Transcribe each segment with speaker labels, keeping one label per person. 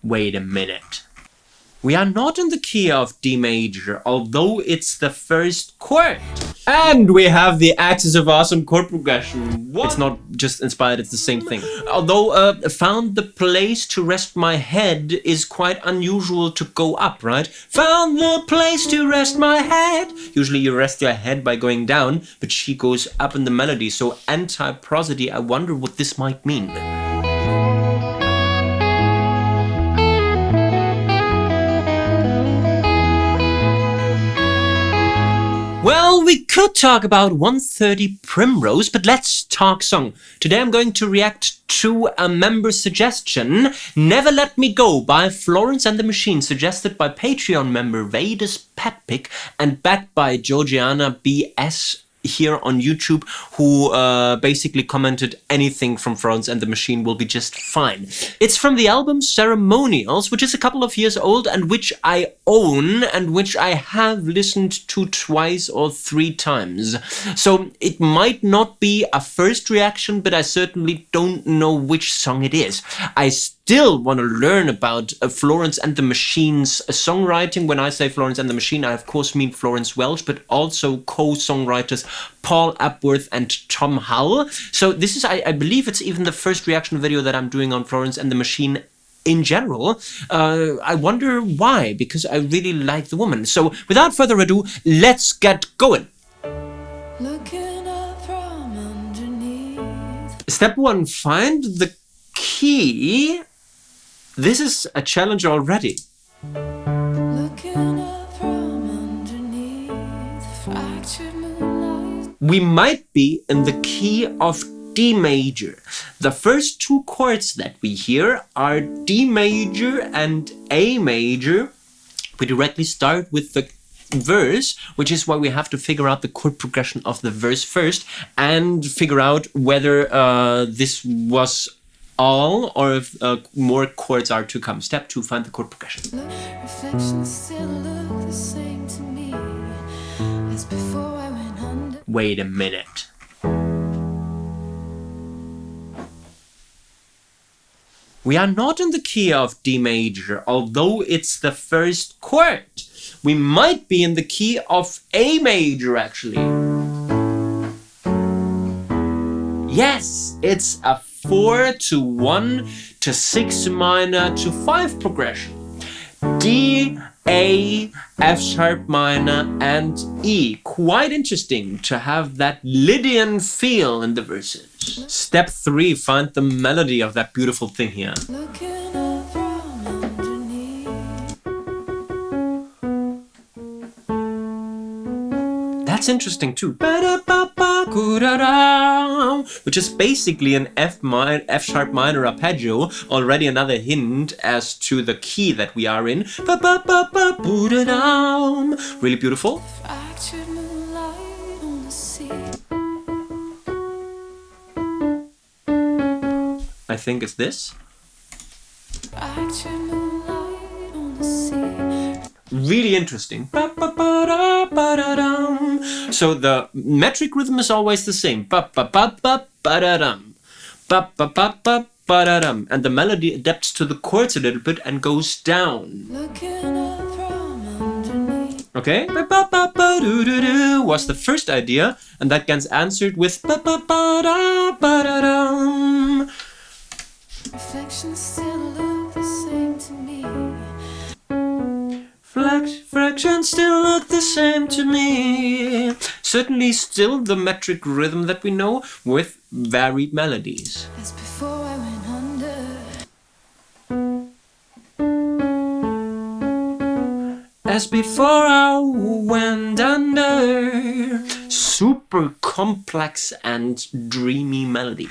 Speaker 1: Wait a minute. We are not in the key of D major, although it's the first chord. And we have the axis of awesome chord progression. What? It's not just inspired, it's the same thing. Although found the place to rest my head is quite unusual to go up, right? Found the place to rest my head. Usually you rest your head by going down, but she goes up in the melody. So anti-prosody, I wonder what this might mean. Well, we could talk about 130 Primrose, but let's talk song. Today I'm going to react to a member suggestion, Never Let Me Go by Florence and the Machine, suggested by Patreon member Vedas Petpick and backed by Georgiana BS here on YouTube, who basically commented anything from Florence and the Machine will be just fine. It's from the album Ceremonials, which is a couple of years old and which I own and which I have listened to twice or 3 times. So it might not be a first reaction, but I certainly don't know which song it is. I still want to learn about Florence and the Machine's songwriting. When I say Florence and the Machine, I of course mean Florence Welch, but also co-songwriters Paul Epworth and Tom Hull. So this is, I believe it's even the first reaction video that I'm doing on Florence and the Machine in general. I wonder why, because I really like the woman. So without further ado, let's get going.
Speaker 2: Looking up from underneath.
Speaker 1: Step 1, find the key. This is a challenge already.
Speaker 2: Looking up from underneath. Fractured moonlight.
Speaker 1: We might be in the key of D major. The first 2 chords that we hear are D major and A major. We directly start with the verse, which is why we have to figure out the chord progression of the verse first and figure out whether this was all or if more chords are to come. Step 2, find the chord progression.
Speaker 2: Reflections still look the same to me as before I went under.
Speaker 1: Wait a minute. We are not in the key of D major, although it's the first chord. We might be in the key of A major, actually. Yes, it's a 4 to 1 to 6 minor to 5 progression. D, A, F sharp minor, and E. Quite interesting to have that Lydian feel in the verses. Step 3, find the melody of that beautiful thing here.
Speaker 2: Looking up from underneath.
Speaker 1: That's interesting too. Which is basically an F sharp minor arpeggio. Already another hint as to the key that we are in. Really beautiful.
Speaker 2: Fractured moonlight on the sea.
Speaker 1: I think it's this.
Speaker 2: Fractured moonlight on the sea.
Speaker 1: Really interesting. So the metric rhythm is always the same. And the melody adapts to the chords a little bit and goes down.
Speaker 2: Looking up from underneath.
Speaker 1: Okay? Was the first idea, and that gets answered with
Speaker 2: Reflections still look the same to me.
Speaker 1: Fractions still look the same to me. Certainly still the metric rhythm that we know with varied melodies.
Speaker 2: As before I went under.
Speaker 1: As before I went under. Super complex and dreamy melody.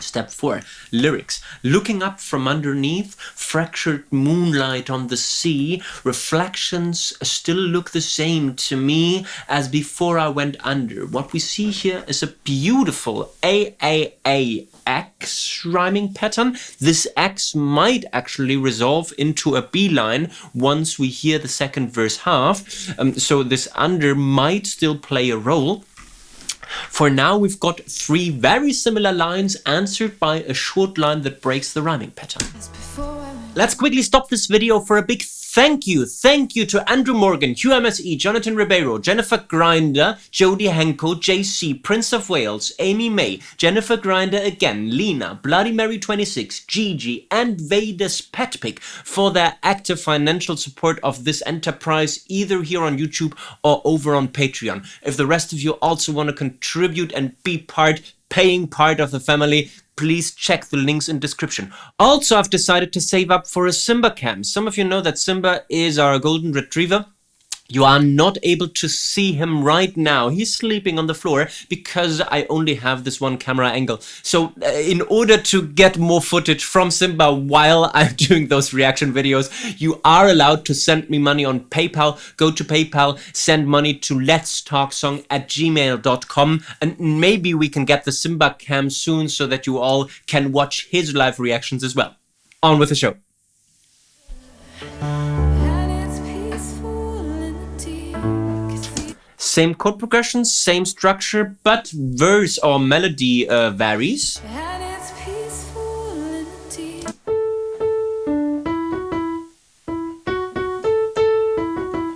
Speaker 1: Step 4, lyrics. Looking up from underneath, fractured moonlight on the sea, reflections still look the same to me as before I went under. What we see here is a beautiful AAAX rhyming pattern. This X might actually resolve into a B line once we hear the second verse half. So this under might still play a role. For now, we've got 3 very similar lines answered by a short line that breaks the rhyming pattern.
Speaker 2: As before I went
Speaker 1: Let's quickly stop this video for a big thank you. Thank you to Andrew Morgan, QMSE, Jonathan Ribeiro, Jennifer Grinder, Jodie Henko, JC, Prince of Wales, Amy May, Jennifer Grinder again, Lena, Bloody Mary 26, Gigi, and Vedas Petpick for their active financial support of this enterprise, either here on YouTube or over on Patreon. If the rest of you also want to contribute and be paying part of the family, please check the links in description. Also, I've decided to save up for a Simba cam. Some of you know that Simba is our golden retriever. You are not able to see him right now. He's sleeping on the floor because I only have this one camera angle. So in order to get more footage from Simba while I'm doing those reaction videos, you are allowed to send me money on PayPal. Go to PayPal, send money to letstalksong@gmail.com, and maybe we can get the Simba cam soon so that you all can watch his live reactions as well. On with the show. Same chord progression, same structure, but verse or melody varies.
Speaker 2: And it's peaceful in the deep.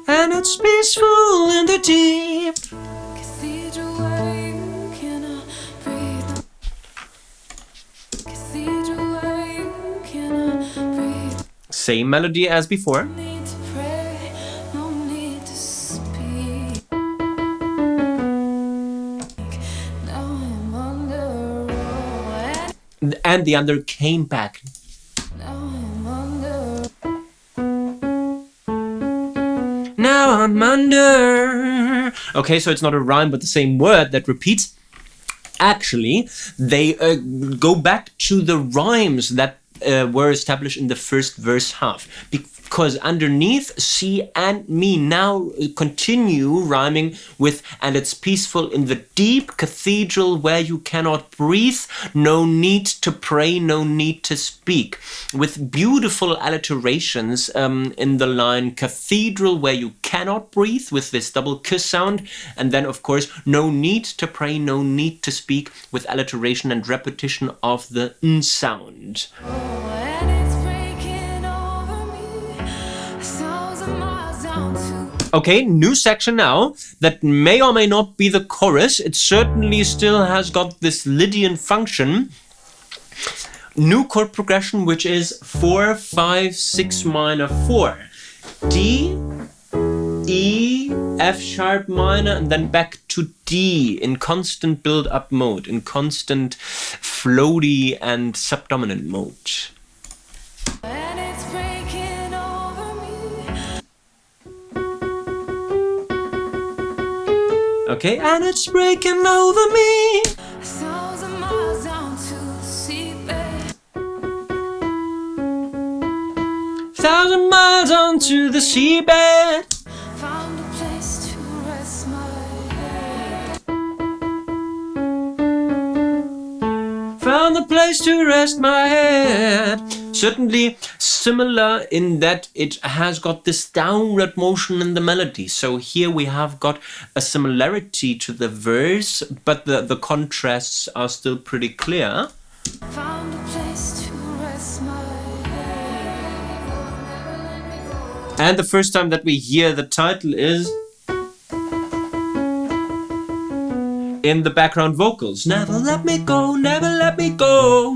Speaker 1: And it's peaceful in the deep.
Speaker 2: Cathedral where you cannot breathe. Cathedral where you cannot breathe.
Speaker 1: Same melody as before.
Speaker 2: No need to pray, no need to speak. Now I'm under
Speaker 1: And the under came back.
Speaker 2: now I'm under.
Speaker 1: Now I'm under. Okay, so it's not a rhyme, but the same word that repeats. Actually, they go back to the rhymes that were established in the first verse half, because underneath see and me now continue rhyming with and it's peaceful in the deep cathedral where you cannot breathe, no need to pray, no need to speak, with beautiful alliterations in the line cathedral where you cannot breathe with this double k sound, and then of course no need to pray, no need to speak with alliteration and repetition of the n sound.
Speaker 2: And it's breaking over me. 1,000 miles down to.
Speaker 1: Okay, new section now that may or may not be the chorus. It certainly still has got this Lydian function. New chord progression, which is 4, 5, 6 minor 4. D, E, F sharp minor, and then back to D in constant build-up mode, in constant floaty and subdominant mode.
Speaker 2: And it's breaking over me.
Speaker 1: Okay, and it's breaking over me.
Speaker 2: 1,000 miles down to the seabed.
Speaker 1: 1,000 miles onto the seabed.
Speaker 2: Found a place to rest my head.
Speaker 1: Found a place to rest my head. Certainly similar in that it has got this downward motion in the melody. So here we have got a similarity to the verse, but the contrasts are still pretty clear.
Speaker 2: Found a place to rest my head.
Speaker 1: And the first time that we hear the title is in the background vocals. Never let me go, never let me go.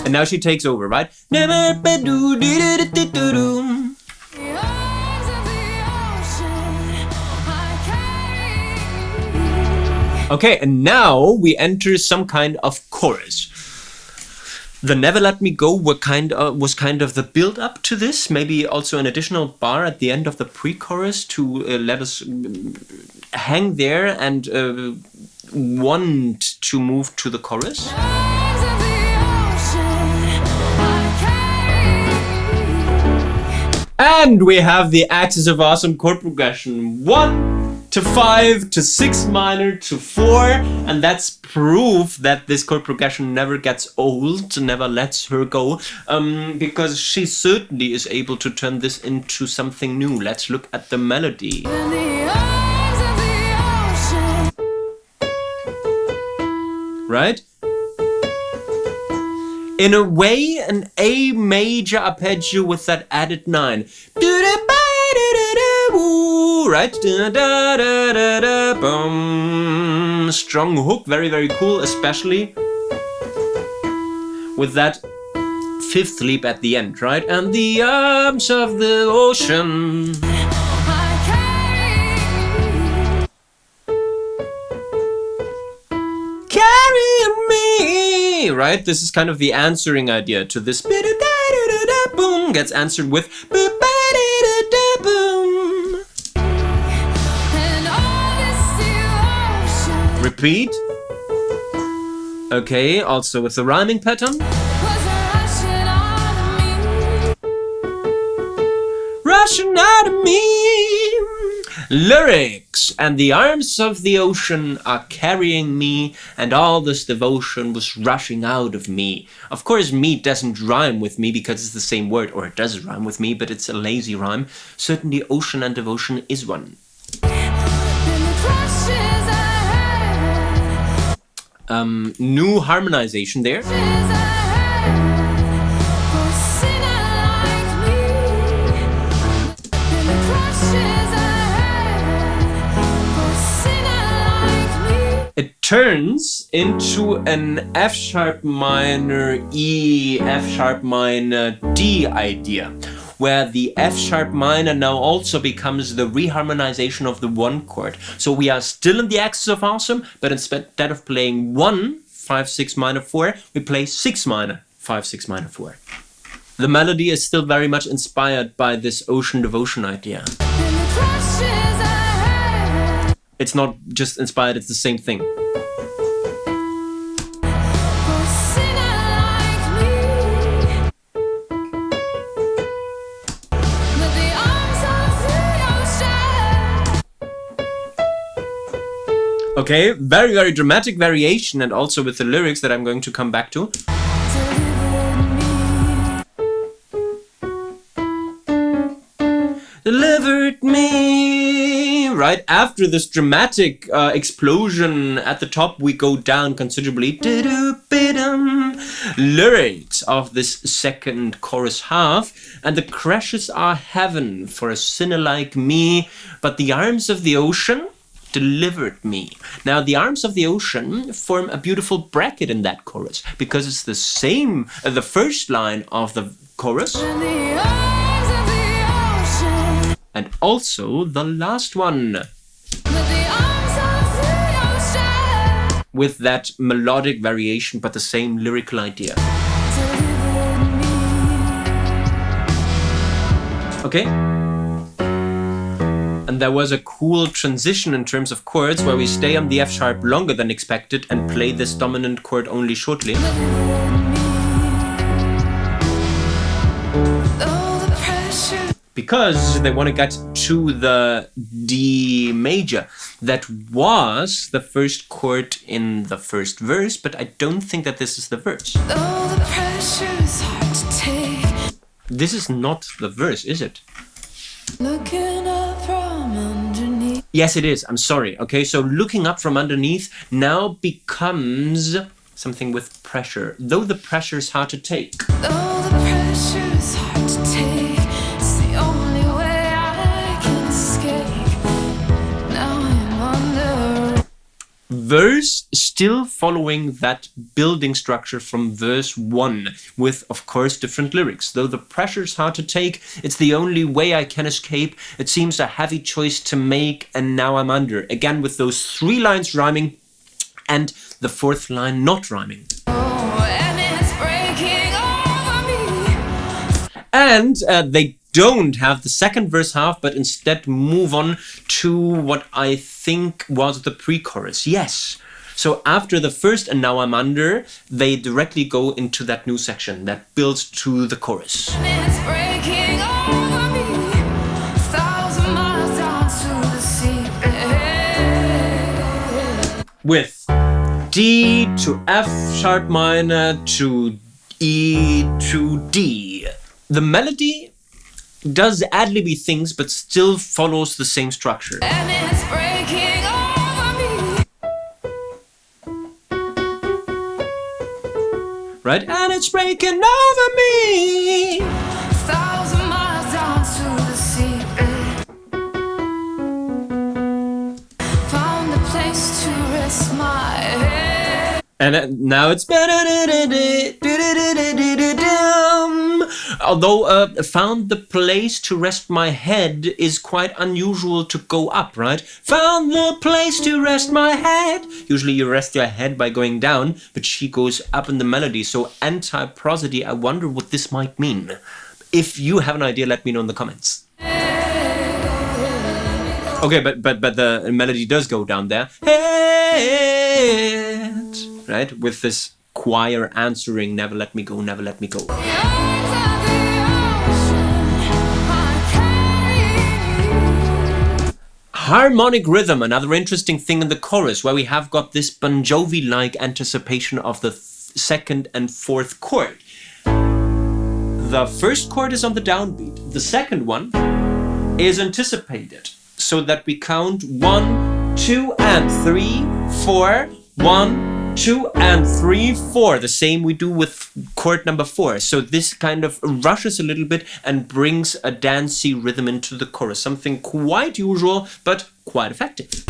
Speaker 1: And now she takes over, right? Never do do do do do do.
Speaker 2: The arms of the ocean I carry.
Speaker 1: Okay, and now we enter some kind of chorus. The Never Let Me Go was kind of the build up to this. Maybe also an additional bar at the end of the pre-chorus to let us hang there and want to move to the chorus.
Speaker 2: Arms of the ocean I carry.
Speaker 1: And we have the Axis of Awesome chord progression. 1 to 5 to 6 minor to 4, and that's proof that this chord progression never gets old, never lets her go, because she certainly is able to turn this into something new. Let's look at the melody.
Speaker 2: In the arms of the ocean.
Speaker 1: Right? In a way, an A major arpeggio with that added 9. Right? Strong hook, very, very cool, especially with that 5th leap at the end, right? And the arms of the ocean. Carry me, right? This is kind of the answering idea to this. Boom gets answered with. Repeat. Okay, also with the rhyming pattern. Rushing out of me. Lyrics. And the arms of the ocean are carrying me, and all this devotion was rushing out of me. Of course, me doesn't rhyme with me because it's the same word, or it does rhyme with me, but it's a lazy rhyme. Certainly, ocean and devotion is one. New harmonization there. It turns into an F sharp minor E, F sharp minor D idea, where the F sharp minor now also becomes the reharmonization of the 1 chord. So we are still in the axis of awesome, but instead of playing 1, 5, 6 minor 4, we play 6 minor, 5, 6 minor 4. The melody is still very much inspired by this ocean devotion idea. It's not just inspired, it's the same thing. Okay, very, very dramatic variation, and also with the lyrics that I'm going to come back to. Delivered me. Right after this dramatic explosion at the top, we go down considerably. Lyrics of this second chorus half, and the crashes are heaven for a sinner like me, but the arms of the ocean delivered me. Now, the arms of the ocean form a beautiful bracket in that chorus, because it's the same, the first line of the chorus, and also the last one, with that melodic variation, but the same lyrical idea. Okay? And there was a cool transition in terms of chords where we stay on the F sharp longer than expected and play this dominant chord only shortly. Because they want to get to the D major. That was the first chord in the first verse, but I don't think that this is the verse. This is not the verse, is it?
Speaker 2: Looking up from underneath.
Speaker 1: Yes, it is. I'm sorry. Okay, so looking up from underneath now becomes something with pressure. Though the pressure is hard to take.
Speaker 2: Though the pressure is hard to take, it's the only way I can escape. Now I'm under.
Speaker 1: Verse still following that building structure from verse 1 with, of course, different lyrics. Though the pressure is hard to take, it's the only way I can escape. It seems a heavy choice to make, and now I'm under. Again, with those 3 lines rhyming and the 4th line not rhyming.
Speaker 2: Oh, and it's breaking over me.
Speaker 1: And they don't have the second verse half, but instead move on to what I think was the pre-chorus. Yes. So after the first and now I'm under, they directly go into that new section that builds to the chorus.
Speaker 2: And it's breaking over me. 1,000 miles down to the sea.
Speaker 1: With D to F sharp minor to E to D. The melody does ad-libby things, but still follows the same structure.
Speaker 2: And it's breaking over me.
Speaker 1: right? And it's breaking over me.
Speaker 2: 1,000 miles down to the sea. Found a place to rest my head.
Speaker 1: And now it's although found the place to rest my head is quite unusual to go up, right? Found the place to rest my head. Usually you rest your head by going down, but she goes up in the melody. So anti-prosody, I wonder what this might mean. If you have an idea, let me know in the comments. Okay, but the melody does go down there. Head, right? With this choir answering, never let me go, never let me go. Harmonic rhythm, another interesting thing in the chorus, where we have got this Bon Jovi-like anticipation of the second and fourth chord. The first chord is on the downbeat. The second one is anticipated, so that we count 1, 2, and 3, 4. 1, 2, and 3, 4. The same we do with chord number 4. So this kind of rushes a little bit and brings a dancey rhythm into the chorus. Something quite usual, but quite effective.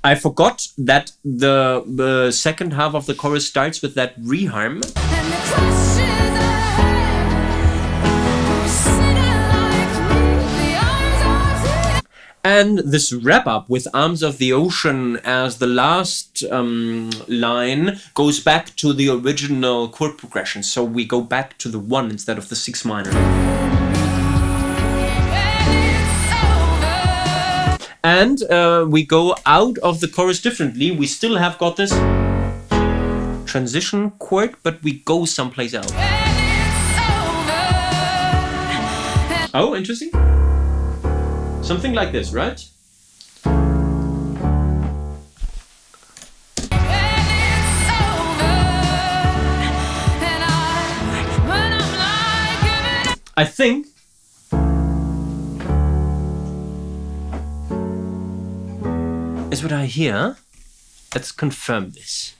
Speaker 1: I forgot that the second half of the chorus starts with that reharm. And this wrap-up with Arms of the Ocean as the last line goes back to the original chord progression. So we go back to the 1 instead of the 6 minor. And we go out of the chorus differently. We still have got this transition chord, but we go someplace else. Oh, interesting. Something like this, right? I think is what I hear. Let's confirm this.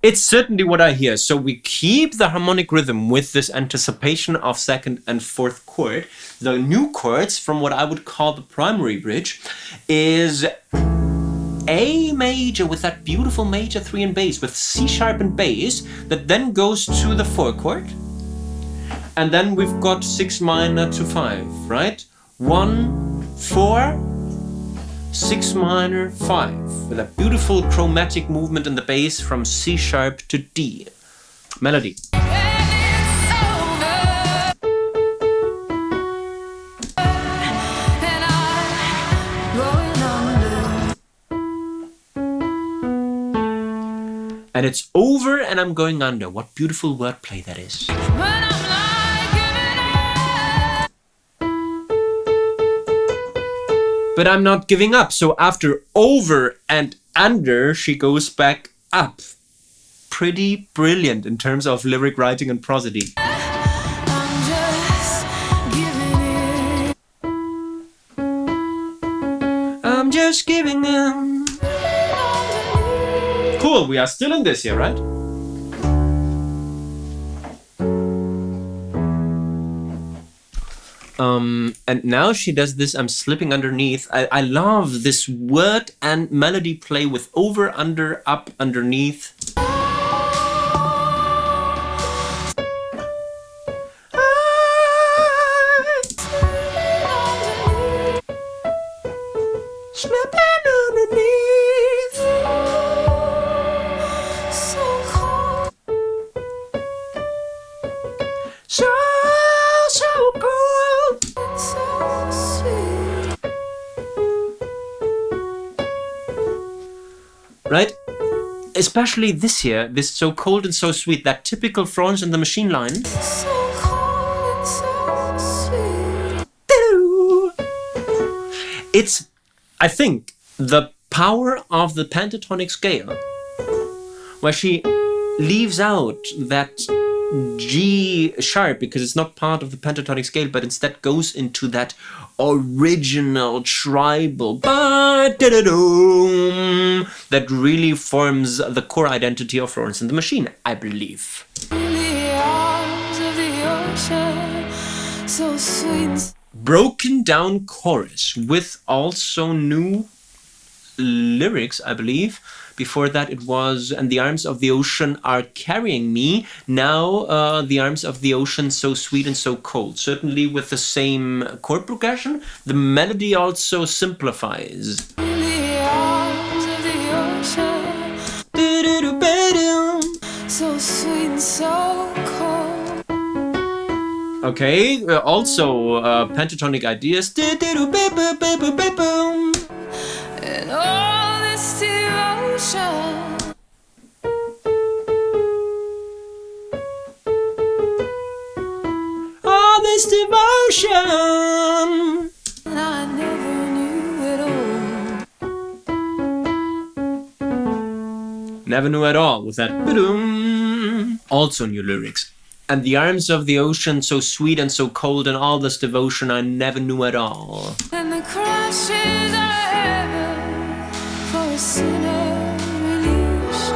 Speaker 1: It's certainly what I hear. So we keep the harmonic rhythm with this anticipation of second and fourth chord. The new chords from what I would call the primary bridge is A major with that beautiful major 3 and bass with C sharp and bass that then goes to the 4 chord. And then we've got 6 minor to 5, right? 1, 4, 6 minor, 5, with a beautiful chromatic movement in the bass from C sharp to D. Melody. And it's over and I'm going under. What beautiful wordplay that is. But I'm not giving up. So after over and under, she goes back up. Pretty brilliant in terms of lyric writing and prosody. I'm just giving in. Cool, we are still in this here, right? And now she does this, I'm slipping underneath. I love this word and melody play with over, under, up, underneath. Slipping underneath. So cold. So cold. So sweet. Right? Especially this year, this so cold and so sweet, that typical Florence and the Machine line. So cold and so sweet. It's, I think, the power of the pentatonic scale, where she leaves out that G sharp because it's not part of the pentatonic scale, but instead goes into that original tribal that really forms the core identity of Florence and the Machine, I believe.
Speaker 2: In the arms of the ocean, so sweet.
Speaker 1: Broken down chorus with also new lyrics, I believe. Before that it was, and the arms of the ocean are carrying me. Now the arms of the ocean so sweet and so cold. Certainly with the same chord progression. The melody also simplifies.
Speaker 2: In the arms of the ocean, so sweet and so cold.
Speaker 1: Okay, also pentatonic ideas.
Speaker 2: And all this devotion.
Speaker 1: All this devotion.
Speaker 2: And I never knew it all.
Speaker 1: Never knew at all with that. Also new lyrics. And the arms of the ocean so sweet and so cold, and all this devotion I never knew at all.
Speaker 2: And the crashes are heaven for a sinner release.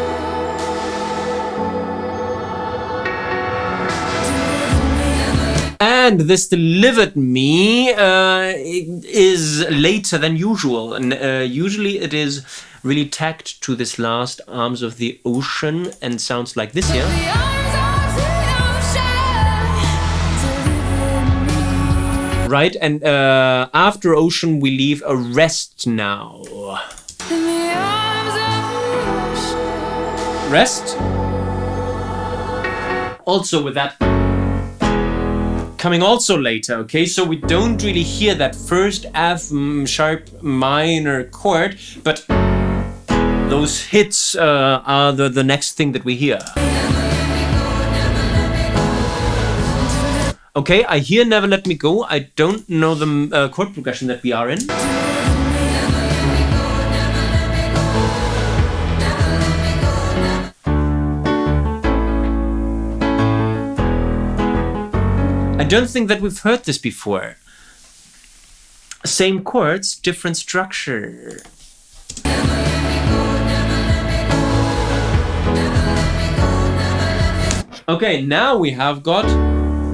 Speaker 1: And this delivered me is later than usual. And usually it is really tagged to this last arms of the ocean and sounds like this here.
Speaker 2: The arms of the ocean delivered me.
Speaker 1: Right, and after ocean we leave a rest now.
Speaker 2: In the arms of the ocean.
Speaker 1: Rest. Also with that coming also later, okay? So we don't really hear that first F sharp minor chord, but those hits are the next thing that we hear. Okay, I hear Never Let Me Go. I don't know the chord progression that we are in. I don't think that we've heard this before. Same chords, different structure. Okay, now we have got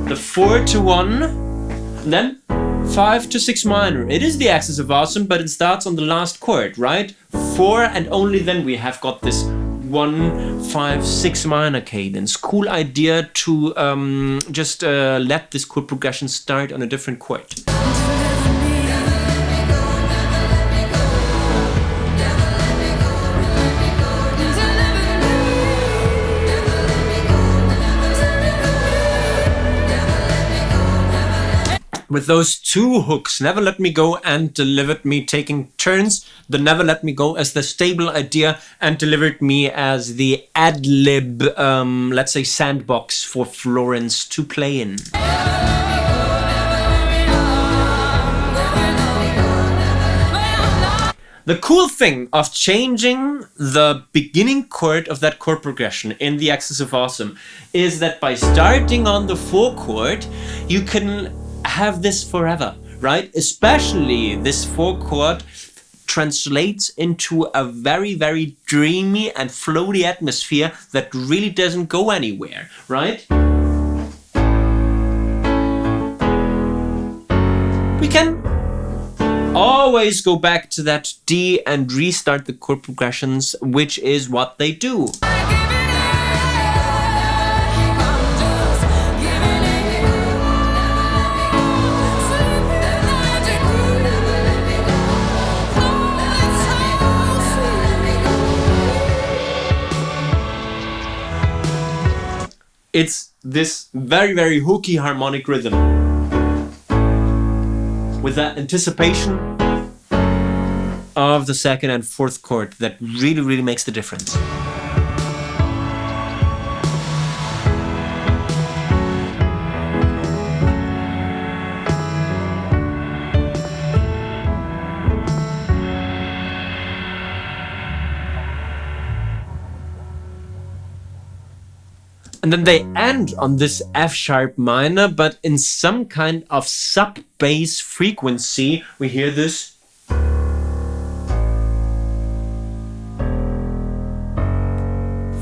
Speaker 1: the 4 to 1, then 5 to 6 minor. It is the axis of awesome, but it starts on the last chord, right? 4, and only then we have got this 1, 5, 6 minor cadence. Cool idea to just let this chord progression start on a different chord. With those two hooks, Never Let Me Go and Delivered Me, taking turns. The Never Let Me Go as the stable idea and Delivered Me as the ad-lib, let's say, sandbox for Florence to play in. The cool thing of changing the beginning chord of that chord progression in the axis of awesome is that by starting on the 4 chord, you can have this forever, right? Especially this 4 chord translates into a very, very dreamy and floaty atmosphere that really doesn't go anywhere, right? We can always go back to that D and restart the chord progressions, which is what they do. It's this very, very hooky harmonic rhythm with that anticipation of the 2nd and 4th chord that really, really makes the difference. And then they end on this F sharp minor, but in some kind of sub-bass frequency. We hear this.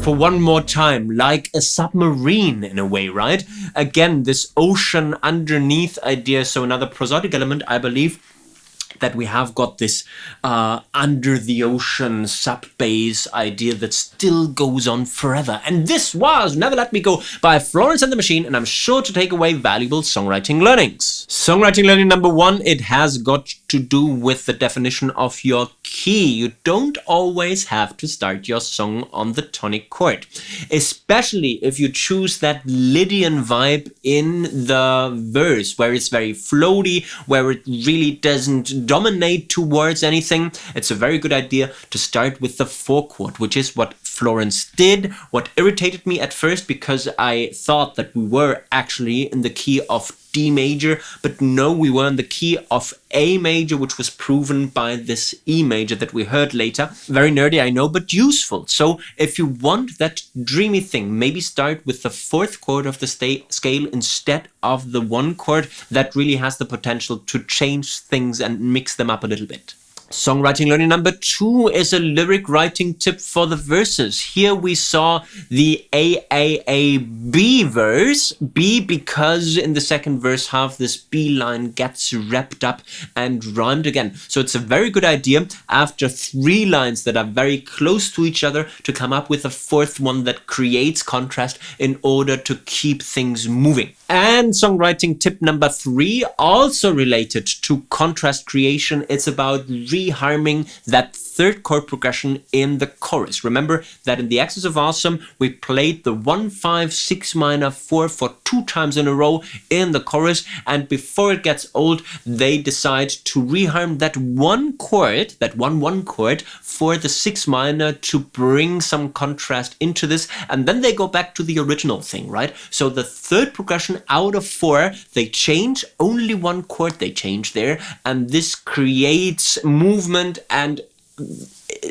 Speaker 1: For one more time, like a submarine in a way, right? Again, this ocean underneath idea. So another prosodic element, I believe, that we have got this under the ocean sub-bass idea that still goes on forever. And this was Never Let Me Go by Florence and the Machine, and I'm sure to take away valuable songwriting learnings. Songwriting learning number 1, it has got to do with the definition of your key. You don't always have to start your song on the tonic chord, especially if you choose that Lydian vibe in the verse, where it's very floaty, where it really doesn't dominate towards anything. It's a very good idea to start with the 4 chord, which is what Florence did. What irritated me at first, because I thought that we were actually in the key of D major, but no, we were in the key of A major, which was proven by this E major that we heard later. Very nerdy, I know, but useful. So if you want that dreamy thing, maybe start with the 4th chord of the scale instead of the 1 chord. That really has the potential to change things and mix them up a little bit. Songwriting learning number 2 is a lyric writing tip for the verses. Here we saw the A-A-A-B verse. B because in the second verse half this B line gets wrapped up and rhymed again. So it's a very good idea after 3 lines that are very close to each other to come up with a 4th one that creates contrast in order to keep things moving. And songwriting tip number 3, also related to contrast creation. It's about reharming that 3rd chord progression in the chorus. Remember that in the Axis of Awesome, we played the 1, 5, 6 minor 4 for 2 times in a row in the chorus. And before it gets old, they decide to reharm that 1 chord, that 1, 1 chord for the 6 minor to bring some contrast into this. And then they go back to the original thing, right? So the 3rd progression out of 4, they change only 1 chord, they change there, and this creates movement and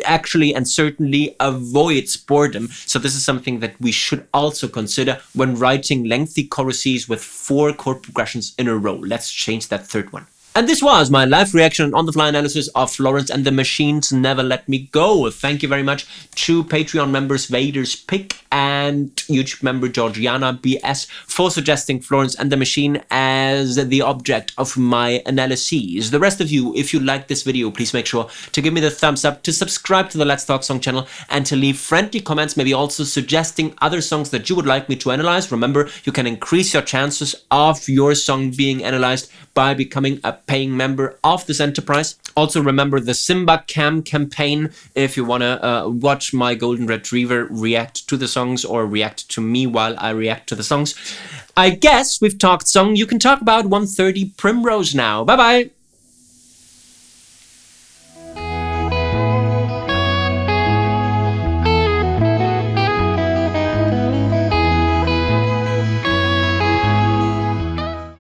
Speaker 1: actually and certainly avoids boredom. So this is something that we should also consider when writing lengthy choruses with 4 chord progressions in a row. Let's change that 3rd one. And this was my live reaction and on-the-fly analysis of Florence and the Machine's Never Let Me Go. Thank you very much to Patreon members Vader's Pick and YouTube member Georgiana BS for suggesting Florence and the Machine as the object of my analyses. The rest of you, if you like this video, please make sure to give me the thumbs up, to subscribe to the Let's Talk Song channel, and to leave friendly comments, maybe also suggesting other songs that you would like me to analyze. Remember, you can increase your chances of your song being analyzed by becoming a paying member of this enterprise. Also remember the Simba Cam campaign if you want to watch my golden retriever react to the songs or react to me while I react to the songs. I guess we've talked song. You can talk about 130 Primrose now. Bye bye.